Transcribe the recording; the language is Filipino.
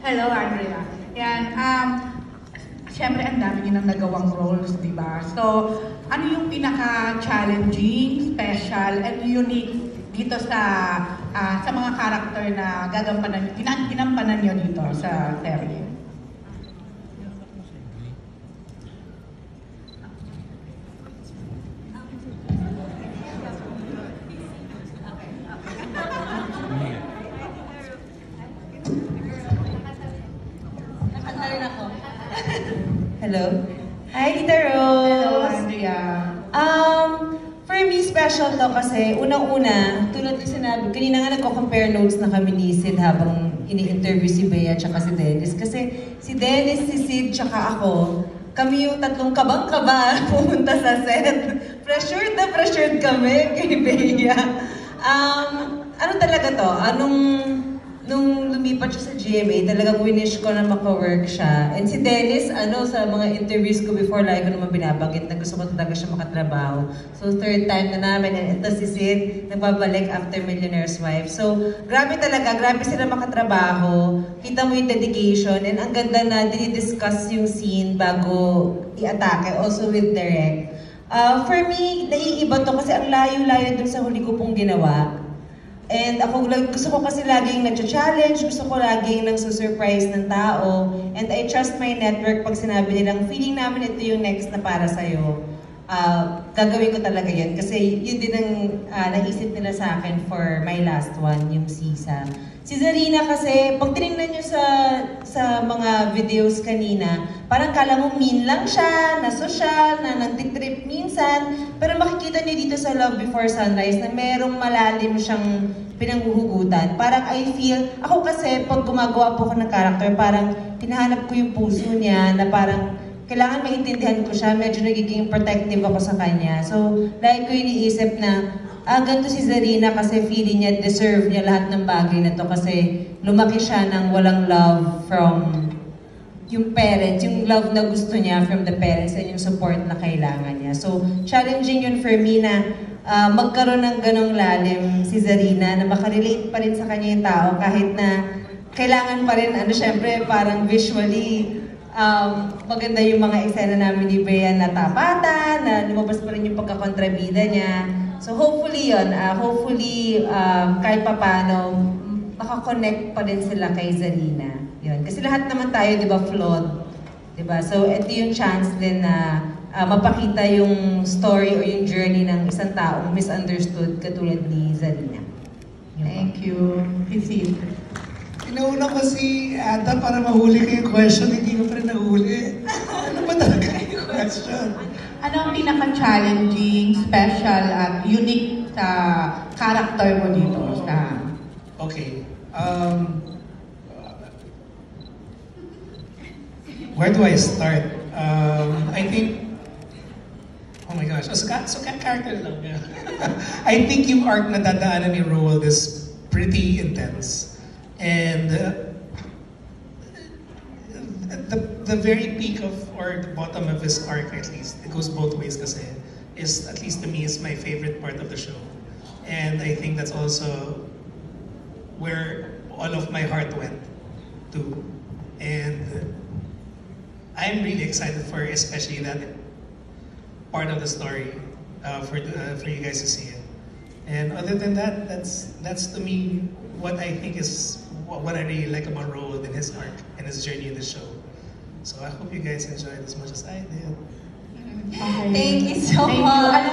Hello, Andrea. Yan, siyempre ang dami niyo nang nagawang roles, di ba? So, ano yung pinaka-challenging, special, and unique dito sa mga character na ginampanan niyo dito sa serye? Nakanta rin ako. Hello? Hi, Tita Hello, Rose! Andrea. For me, special to kasi unang-una, tulad ng sinabi, kanina nga nagko-compare notes na kami ni Sid habang ini-interview si Bea at si Dennis. Kasi si Dennis, si Sid, tsaka ako, kami yung tatlong kabang-kaba pumunta sa set. Pressured na pressured kami kay Bea. Ano talaga to? Nung lumipat siya sa GMA, talagang winish ko na maka-work siya. And si Dennis, sa mga interviews ko before, lagi ko naman binabanggit na gusto ko talaga siya makatrabaho. So, third time na namin. And ito si Sid, nagbabalik after Millionaire's Wife. So, grabe talaga. Grabe sila makatrabaho. Kita mo yung dedication. And ang ganda na dinidiscuss yung scene bago i-atake. Also with Direct. For me, naiiba to kasi ang layo-layo dun sa huli ko pong ginawa. And ako, gusto ko kasi laging nag-challenge, gusto ko laging nang-surprise ng tao. And I trust my network pag sinabi nilang, feeling namin ito yung next na para sa'yo. Gagawin ko talaga yun. Kasi yun din ang naisip nila sa akin for my last one, yung Sisa. Si Zarina kasi, pag tinignan nyo sa mga videos kanina, parang kala mo mean lang siya, na social, na nagtitrip minsan. Pero makikita nyo dito sa Love Before Sunrise na merong malalim siyang pinanghuhugutan. Parang I feel, ako kasi pag gumagawa po ako ng character, parang hinahanap ko yung puso niya na parang kailangan maintindihan ko siya, medyo nagiging protective ako sa kanya. So, like ko iniisip na, ganito si Zarina kasi feeling niya, deserve niya lahat ng bagay na to kasi lumaki siya ng walang love from yung parents, yung love na gusto niya from the parents and yung support na kailangan niya. So, challenging yun for me na magkaroon ng ganong lalim si Zarina, na makarelate pa rin sa kanya yung tao kahit na kailangan pa rin, syempre parang visually, maganda yung mga eksena namin ni Bea na tapatan, na lumabas pa rin yung pagkakontrabida niya. So hopefully yun, kahit papano, makakonect pa rin sila kay Zarina. Yun. Kasi lahat naman tayo, di ba, flawed. Di ba? So ito yung chance din na mapakita yung story o yung journey ng isang taong misunderstood katulad ni Zarina. Thank you. Isid. Inauna ko si Ada para mahuli ko yung question, hindi ko pa rin nahuli. Ano ba talaga yung question? Ano ang pinaka-challenging, special, at unique sa character mo dito? Okay. Where do I start? I think, oh my gosh, so character lang. Yeah. I think yung arc na dadaanan ni Roald is pretty intense. And the very peak of, or the bottom of his arc at least, it goes both ways kasi, is at least to me is my favorite part of the show. And I think that's also where all of my heart went to. And I'm really excited for especially that part of the story for you guys to see it. And other than that, that's to me what I think is what I really like about Roald and his arc and his journey in the show. So I hope you guys enjoyed as much as I did. Okay. Thank you so Thank you. much.